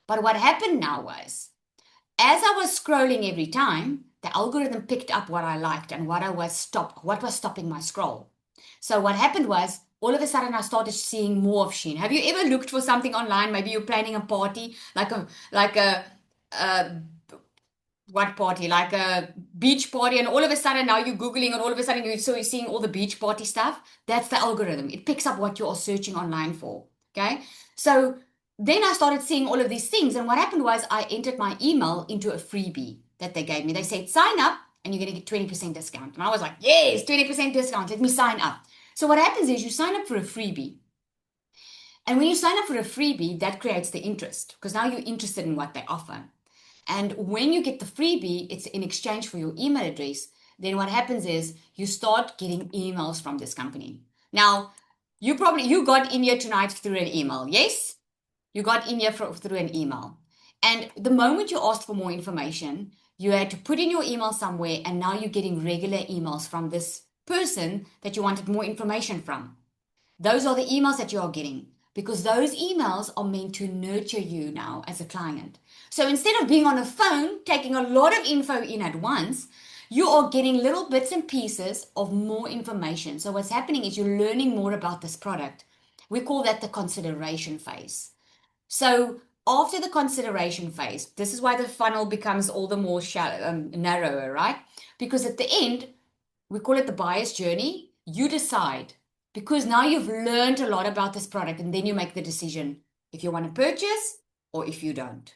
But what happened now was, As I was scrolling every time, the algorithm picked up what I liked and what was stopping my scroll. So what happened was, all of a sudden I started seeing more of Shein. Have you ever looked for something online? Maybe you're planning a party, like a what party? Like a beach party, and all of a sudden now you're Googling, and all of a sudden you're seeing all the beach party stuff. That's the algorithm. It picks up what you are searching online for. Okay. So then I started seeing all of these things. And what happened was I entered my email into a freebie that they gave me. They said, sign up and you're going to get 20% discount. And I was like, yes, 20% discount. Let me sign up. So what happens is you sign up for a freebie. And when you sign up for a freebie, that creates the interest because now you're interested in what they offer. And when you get the freebie, it's in exchange for your email address. Then what happens is you start getting emails from this company. Now, you got in here tonight through an email. Yes? You got in here through an email. And the moment you asked for more information, you had to put in your email somewhere, and now you're getting regular emails from this person that you wanted more information from. Those are the emails that you are getting because those emails are meant to nurture you now as a client. So instead of being on a phone, taking a lot of info in at once, you are getting little bits and pieces of more information. So what's happening is you're learning more about this product. We call that the consideration phase. So after the consideration phase, this is why the funnel becomes all the more narrower, right? Because at the end, we call it the buyer's journey. You decide because now you've learned a lot about this product, and then you make the decision if you want to purchase or if you don't.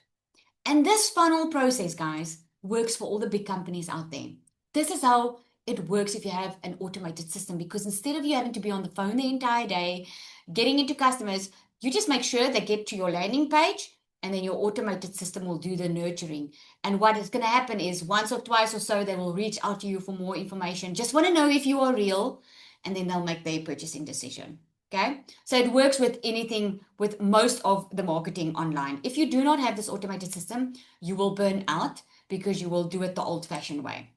And this funnel process, guys, works for all the big companies out there. This is how it works if you have an automated system, because instead of you having to be on the phone the entire day, getting into customers, you just make sure they get to your landing page, and then your automated system will do the nurturing. And what is going to happen is once or twice or so, they will reach out to you for more information. Just want to know if you are real, and then they'll make their purchasing decision. Okay. So it works with anything, with most of the marketing online. If you do not have this automated system, you will burn out because you will do it the old fashioned way.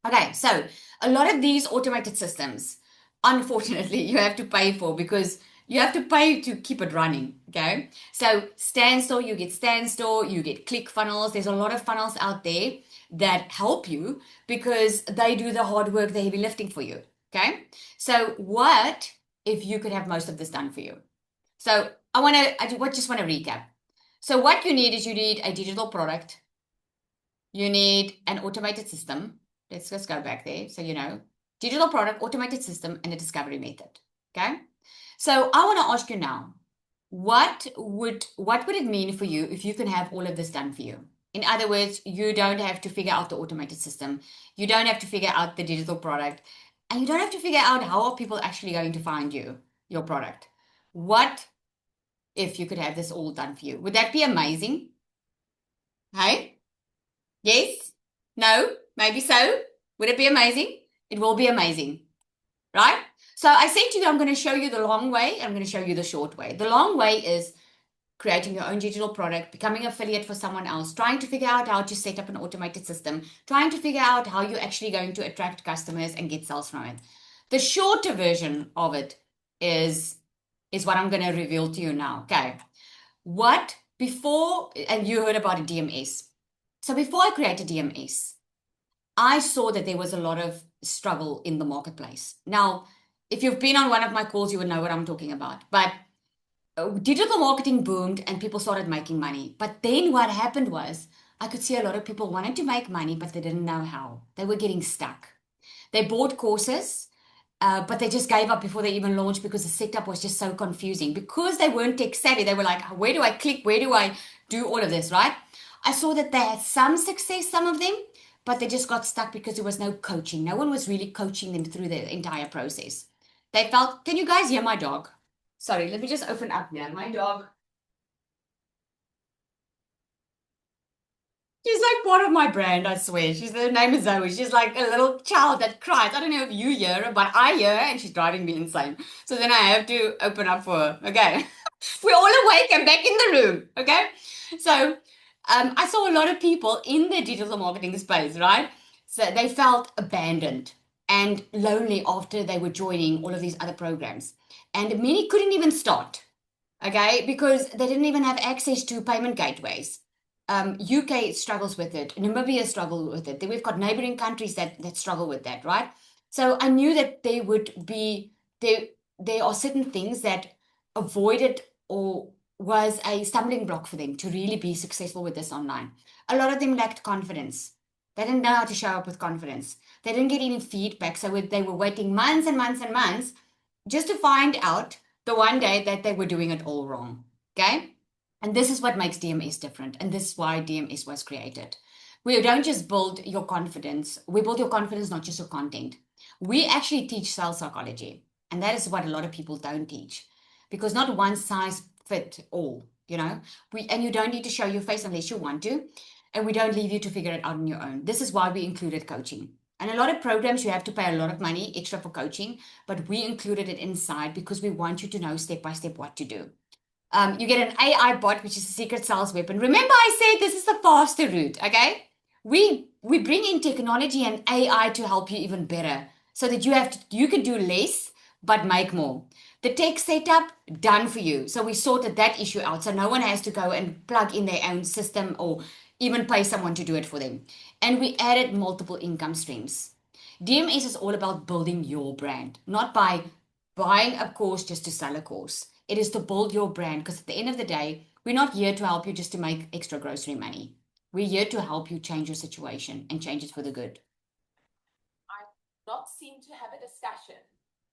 Okay. So a lot of these automated systems, unfortunately, you have to pay for because you have to pay to keep it running. Okay. So Standstill, you get Standstill, you get ClickFunnels. There's a lot of funnels out there that help you because they do the hard work, the heavy lifting for you. Okay. So what if you could have most of this done for you? So I just want to recap. So what you need is you need a digital product. You need an automated system. Let's just go back there. So, digital product, automated system, and a discovery method. Okay. So I want to ask you now, what would it mean for you if you can have all of this done for you? In other words, you don't have to figure out the automated system. You don't have to figure out the digital product. And you don't have to figure out how are people actually going to find your product. What if you could have this all done for you? Would that be amazing? Hey? Yes? No? Maybe so? Would it be amazing? It will be amazing. Right? So I said to you, I'm going to show you the long way. I'm going to show you the short way. The long way is creating your own digital product, becoming affiliate for someone else, trying to figure out how to set up an automated system, trying to figure out how you're actually going to attract customers and get sales from it. The shorter version of it is what I'm going to reveal to you now. Okay. And you heard about a DMS. So before I created DMS, I saw that there was a lot of struggle in the marketplace. Now, if you've been on one of my calls, you would know what I'm talking about. But digital marketing boomed and people started making money. But then what happened was I could see a lot of people wanted to make money, but they didn't know how. They were getting stuck. They bought courses, but they just gave up before they even launched because the setup was just so confusing. Because they weren't tech savvy, they were like, where do I click? Where do I do all of this, right? I saw that they had some success, some of them, but they just got stuck because there was no coaching. No one was really coaching them through the entire process. They felt, can you guys hear my dog? Sorry, let me just open up here. My dog. She's like part of my brand, I swear. Her name is Zoe. She's like a little child that cries. I don't know if you hear her, but I hear her and she's driving me insane. So then I have to open up for her. Okay. We're all awake and back in the room. Okay. So I saw a lot of people in the digital marketing space, right? So they felt abandoned and lonely after they were joining all of these other programs. And many couldn't even start, okay, because they didn't even have access to payment gateways. UK struggles with it. Namibia struggles with it. Then we've got neighboring countries that struggle with that, right? So I knew that there would be there are certain things that avoided or was a stumbling block for them to really be successful with this online. A lot of them lacked confidence. They didn't know how to show up with confidence. They didn't get any feedback, so they were waiting months and months and months just to find out the one day that they were doing it all wrong. Okay? And this is what makes DMS different. And this is why DMS was created. We don't just build your confidence, we build your confidence, not just your content. We actually teach sales psychology. And that is what a lot of people don't teach because not one size fit all, you know. And you don't need to show your face unless you want to. And we don't leave you to figure it out on your own. This is why we included coaching. And a lot of programs, you have to pay a lot of money extra for coaching, but we included it inside because we want you to know step by step what to do. You get an AI bot, which is a secret sales weapon. Remember, I said this is the faster route, okay? We bring in technology and AI to help you even better, so that you can do less but make more. The tech setup done for you. So we sorted that issue out, so no one has to go and plug in their own system or even pay someone to do it for them. And we added multiple income streams. DMS is all about building your brand, not by buying a course just to sell a course. It is to build your brand because at the end of the day, we're not here to help you just to make extra grocery money. We're here to help you change your situation and change it for the good. I not seem to have a discussion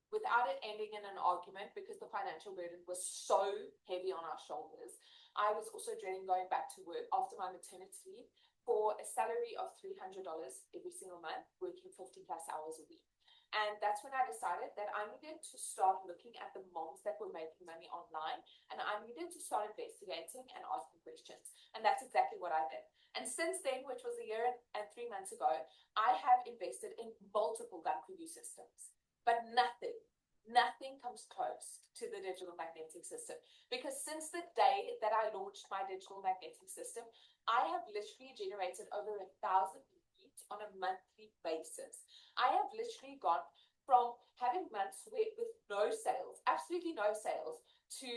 without it ending in an argument because the financial burden was so heavy on our shoulders. I was also dreading going back to work after my maternity leave for a salary of $300 every single month, working 50 plus hours a week. And that's when I decided that I needed to start looking at the moms that were making money online, and I needed to start investigating and asking questions. And that's exactly what I did. And since then, which was a year and 3 months ago, I have invested in multiple gun preview systems, but nothing comes close to the digital magnetic system. Because since the day that I launched my digital magnetic system, I have literally generated over 1,000 leads on a monthly basis. I have literally gone from having months with no sales, absolutely no sales, to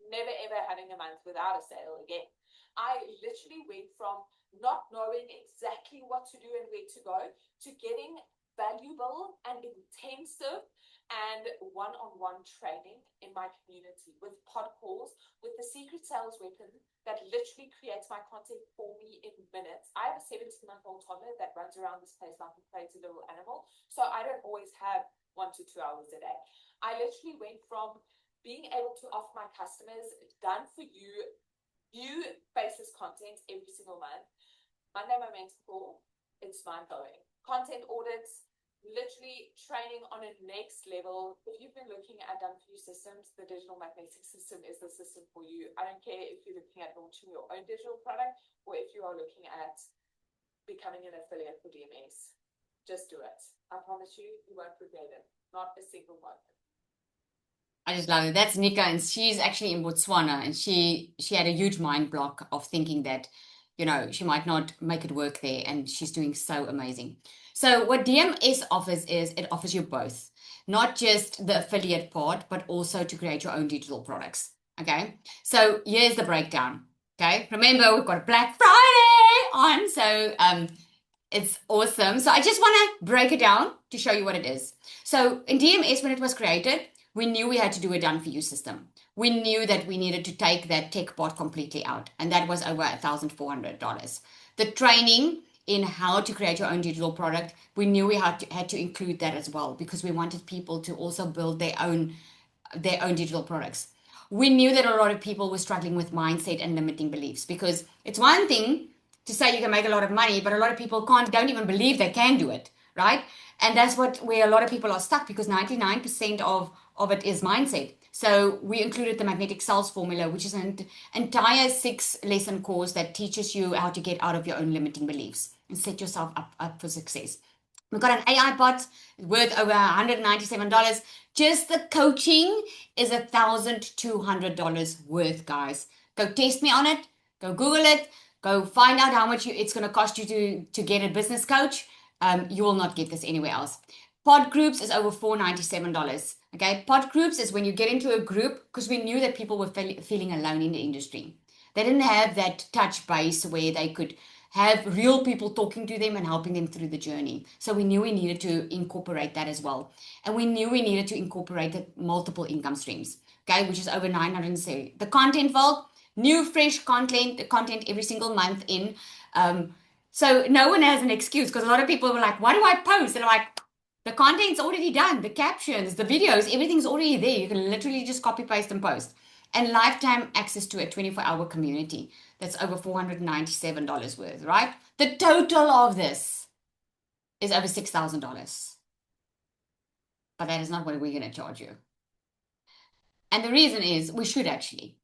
never ever having a month without a sale again. I literally went from not knowing exactly what to do and where to go to getting valuable and intensive and one-on-one training in my community with pod calls, with the secret sales weapon that literally creates my content for me in minutes. I have a 17-month-old toddler that runs around this place like a crazy little animal, so I don't always have 1 to 2 hours a day. I literally went from being able to offer my customers done for you, new basis content every single month. Monday momentum call, it's mind-blowing. Content audits, literally training on a next level. If you've been looking at done for you systems, the digital magnetic system is the system for you. I don't care if you're looking at launching your own digital product or if you are looking at becoming an affiliate for DMS. Just do it. I promise you, you won't regret it. Not a single moment. I just love it. That's Nika, and she's actually in Botswana, and she had a huge mind block of thinking that, you know, she might not make it work there, and she's doing so amazing. So what DMS offers is it offers you both, not just the affiliate part, but also to create your own digital products. Okay, so here's the breakdown. Okay, remember we've got Black Friday on, so it's awesome. So I just want to break it down to show you what it is. So in DMS, when it was created, we knew we had to do a done for you system. We knew that we needed to take that tech bot completely out, and that was over $1,400. The training in how to create your own digital product, we knew we had to include that as well because we wanted people to also build their own digital products. We knew that a lot of people were struggling with mindset and limiting beliefs because it's one thing to say you can make a lot of money, but a lot of people don't even believe they can do it, right? And that's where a lot of people are stuck because 99% of it is mindset. So we included the magnetic sales formula, which is an entire 6-lesson course that teaches you how to get out of your own limiting beliefs and set yourself up for success. We've got an AI bot worth over $197. Just the coaching is $1,200 worth, guys. Go test me on it. Go Google it. Go find out how much it's going to cost you to get a business coach. You will not get this anywhere else. Pod groups is over $497. Okay, pod groups is when you get into a group because we knew that people were feeling alone in the industry. They didn't have that touch base where they could have real people talking to them and helping them through the journey. So we knew we needed to incorporate that as well. And we knew we needed to incorporate the multiple income streams, okay, which is over 970. The content vault, new, fresh content every single month in. So no one has an excuse, because a lot of people were like, what do I post? And I'm like, the content's already done, the captions, the videos, everything's already there. You can literally just copy, paste, and post. And lifetime access to a 24-hour community. That's over $497 worth, right? The total of this is over $6,000. But that is not what we're going to charge you. And the reason is we should actually.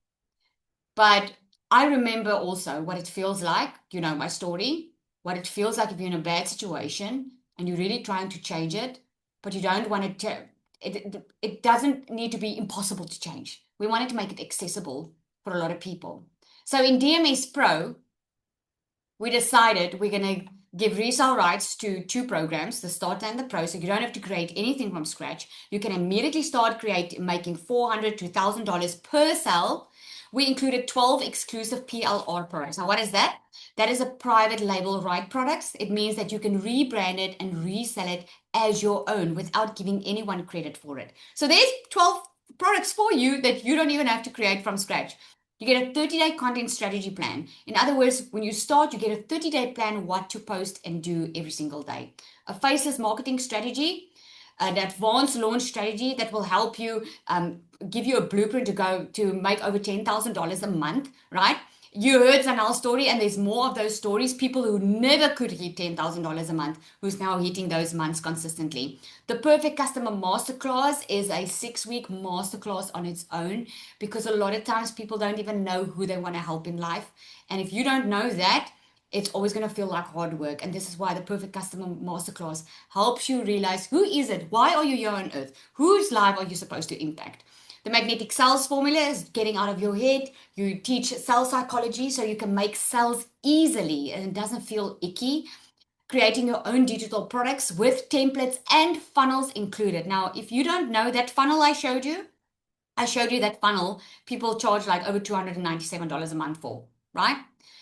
But I remember also what it feels like, you know, my story, what it feels like if you're in a bad situation and you're really trying to change it, but you don't want to, it doesn't need to be impossible to change. We wanted to make it accessible for a lot of people. So in DMS Pro, we decided we're going to give resale rights to 2 programs, the Starter and the Pro, so you don't have to create anything from scratch. You can immediately start making $400 to $1,000 per sale. We included 12 exclusive PLR products. Now, what is that? That is a private label right products. It means that you can rebrand it and resell it as your own without giving anyone credit for it. So there's 12 products for you that you don't even have to create from scratch. You get a 30-day content strategy plan. In other words, when you start, you get a 30-day plan what to post and do every single day. A faceless marketing strategy, an advanced launch strategy that will help you give you a blueprint to go to make over $10,000 a month, right? You heard Zanelli's story, and there's more of those stories. People who never could hit $10,000 a month, who's now hitting those months consistently. The Perfect Customer Masterclass is a 6-week masterclass on its own, because a lot of times people don't even know who they want to help in life. And if you don't know that, it's always going to feel like hard work. And this is why the Perfect Customer Masterclass helps you realize, who is it? Why are you here on earth? Whose life are you supposed to impact? The magnetic sales formula is getting out of your head. You teach sales psychology so you can make sales easily and it doesn't feel icky. Creating your own digital products with templates and funnels included. Now, if you don't know that funnel I showed you that funnel people charge like over $297 a month for, right?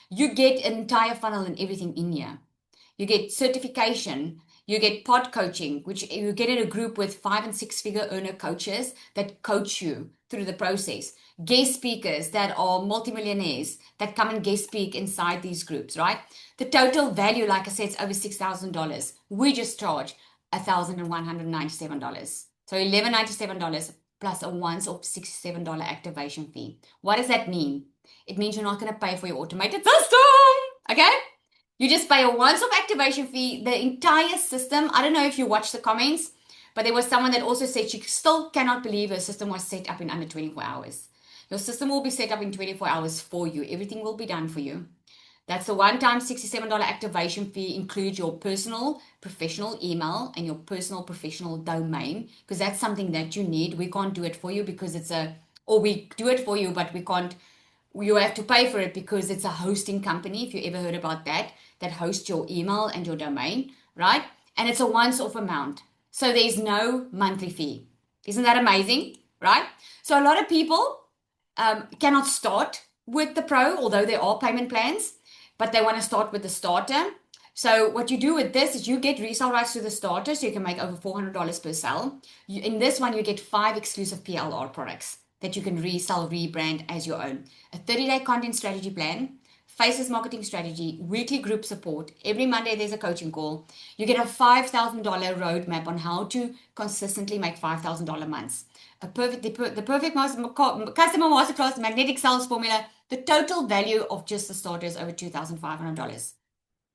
You get an entire funnel and everything in here. You get certification, you get pod coaching, which you get in a group with 5 and 6 figure earner coaches that coach you through the process. Guest speakers that are multimillionaires that come and guest speak inside these groups, right? The total value, like I said, is over $6,000. We just charge $1,197. So $1,197 plus a once-off $67 activation fee. What does that mean? It means you're not going to pay for your automated system, okay? You just pay a once-off activation fee. The entire system, I don't know if you watched the comments, but there was someone that also said she still cannot believe her system was set up in under 24 hours. Your system will be set up in 24 hours for you. Everything will be done for you. That's the one-time $67 activation fee, includes your personal professional email and your personal professional domain, because that's something that you need. We can't do it for you because we do it for you, but we can't. You have to pay for it because it's a hosting company, if you ever heard about that hosts your email and your domain, right? And it's a once-off amount. So there's no monthly fee. Isn't that amazing, right? So a lot of people cannot start with the Pro, although there are payment plans, but they want to start with the Starter. So what you do with this is you get resale rights to the Starter, so you can make over $400 per sale. In this one, you get 5 exclusive PLR products that you can resell, rebrand as your own. A 30-day content strategy plan, faceless marketing strategy, weekly group support. Every Monday there's a coaching call. You get a $5,000 roadmap on how to consistently make $5,000 months. The perfect customer masterclass, magnetic sales formula. The total value of just the starter is over $2,500.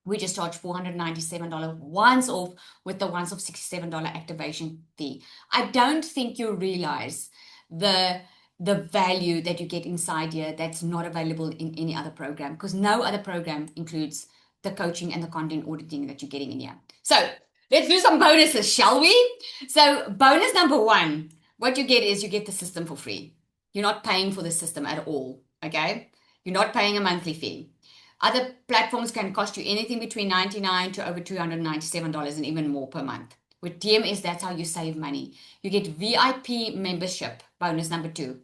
We just charge $497 once off, with the once off $67 activation fee. I don't think you realize the value that you get inside here that's not available in any other program, because no other program includes the coaching and the content auditing that you're getting in here. So let's do some bonuses, shall we? So bonus number 1, what you get is you get the system for free. You're not paying for the system at all, okay? You're not paying a monthly fee. Other platforms can cost you anything between $99 to over $297 and even more per month. With DMS, that's how you save money. You get VIP membership, bonus number 2.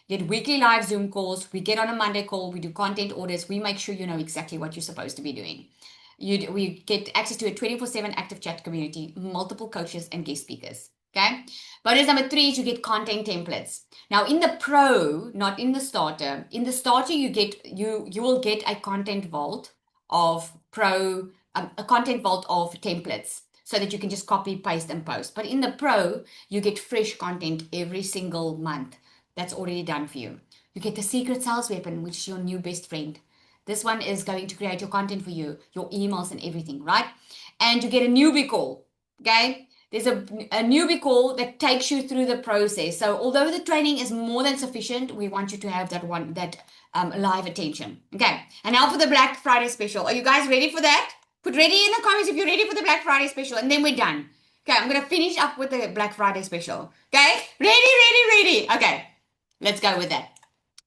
You get weekly live Zoom calls. We get on a Monday call. We do content orders. We make sure you know exactly what you're supposed to be doing. We get access to a 24/7 active chat community, multiple coaches and guest speakers. Okay. Bonus number 3 is you get content templates. Now in the pro, not in the starter. In the starter, you will get a content vault of a content vault of templates so that you can just copy, paste, and post. But in the pro, you get fresh content every single month. That's already done for you. You get the secret sales weapon, which is your new best friend. This one is going to create your content for you, your emails and everything, right? And you get a newbie call, okay? There's a newbie call that takes you through the process. So although the training is more than sufficient, we want you to have that live attention. Okay, and now for the Black Friday special. Are you guys ready for that? Put ready in the comments if you're ready for the Black Friday special, and then we're done. Okay, I'm going to finish up with the Black Friday special. Okay, ready. Okay, let's go with that.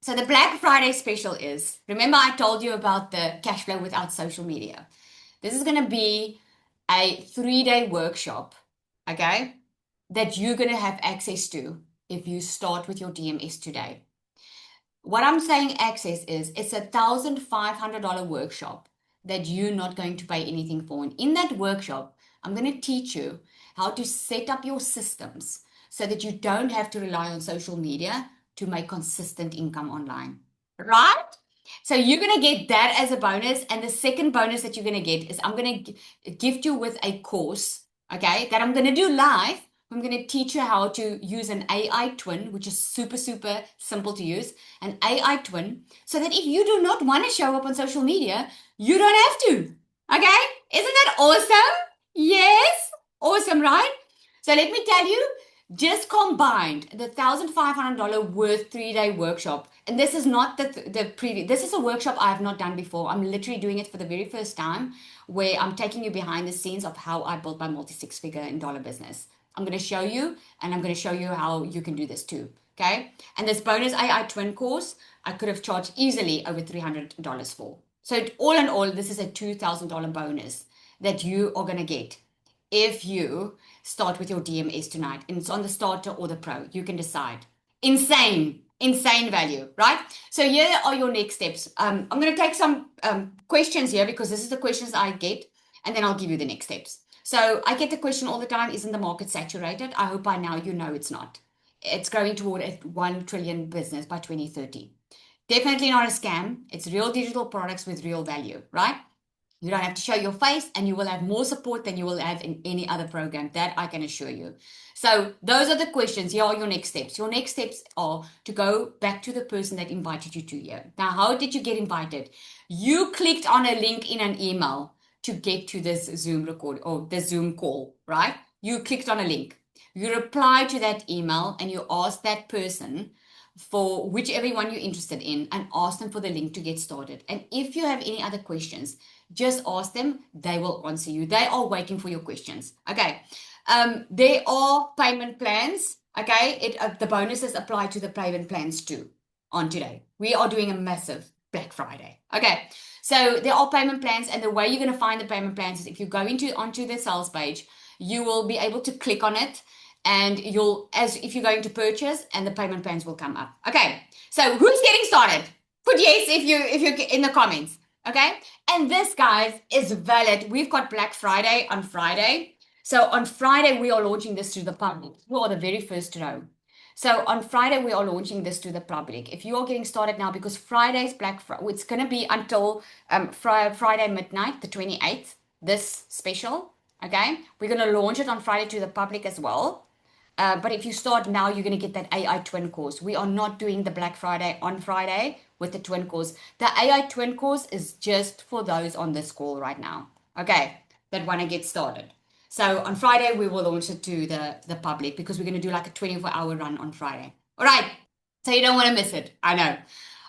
So the Black Friday special is, remember I told you about the cash flow without social media. This is going to be a 3-day workshop, okay, that you're going to have access to if you start with your DMS today. What I'm saying access is, it's $1,500 workshop that you're not going to pay anything for. And in that workshop, I'm going to teach you how to set up your systems so that you don't have to rely on social media to make consistent income online, right? So you're going to get that as a bonus. And the second bonus that you're going to get is I'm going to gift you with a course, okay, that I'm going to do live. I'm going to teach you how to use an AI twin, which is super, super simple to use, an AI twin, so that if you do not want to show up on social media, you don't have to. Okay? Isn't that awesome? Yes? Awesome, right? So let me tell you, just combined the $1,500 worth 3-day workshop, and this is not the previous, this is a workshop I have not done before. I'm literally doing it for the very first time, where I'm taking you behind the scenes of how I built my multi-6-figure in dollar business. I'm going to show you, and I'm going to show you how you can do this too. Okay. And this bonus AI twin course, I could have charged easily over $300 for. So all in all, this is a $2,000 bonus that you are going to get if you start with your DMS tonight. And it's on the starter or the pro. You can decide. Insane value, right? So here are your next steps. I'm going to take some questions here because this is the questions I get, and then I'll give you the next steps. So I get the question all the time, isn't the market saturated? I hope by now you know it's not. It's growing toward a 1 trillion business by 2030. Definitely not a scam. It's real digital products with real value, right? You don't have to show your face, and you will have more support than you will have in any other program. That I can assure you. So those are the questions. Here are your next steps. Your next steps are to go back to the person that invited you to here. Now, how did you get invited? You clicked on a link in an email to get to this Zoom record or the Zoom call, right? You clicked on a link. You reply to that email and you ask that person for whichever one you're interested in and ask them for the link to get started. And if you have any other questions, just ask them. They will answer you. They are waiting for your questions. Okay. There are payment plans. Okay. The bonuses apply to the payment plans too on today. We are doing a massive Black Friday. Okay. So there are payment plans, and the way you're going to find the payment plans is if you go onto the sales page, you will be able to click on it, and if you're going to purchase, and the payment plans will come up. Okay. So who's getting started? Put yes if you're in the comments. Okay. And this, guys, is valid. We've got Black Friday on Friday. So on Friday, we are launching this to the public. You are the very first to know. So on Friday, we are launching this to the public. If you are getting started now, because Friday's Black Friday, it's going to be until Friday midnight, the 28th, this special. Okay. We're going to launch it on Friday to the public as well. But if you start now, you're going to get that AI twin course. We are not doing the Black Friday on Friday with the twin course. The AI twin course is just for those on this call right now. Okay, that want to get started. So on Friday, we will launch it to the public because we're going to do like a 24-hour run on Friday. All right, so you don't want to miss it. I know.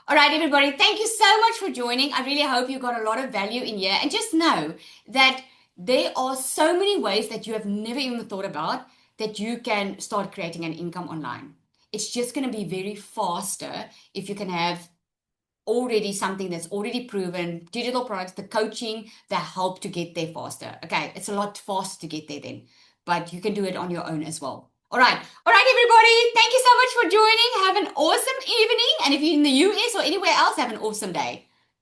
All right, everybody, thank you so much for joining. I really hope you got a lot of value in here. And just know that there are so many ways that you have never even thought about that you can start creating an income online. It's just going to be very faster if you can have already something that's already proven, digital products, the coaching that help to get there faster. Okay, it's a lot faster to get there then, but you can do it on your own as well. All right, everybody. Thank you so much for joining. Have an awesome evening. And if you're in the US or anywhere else, have an awesome day.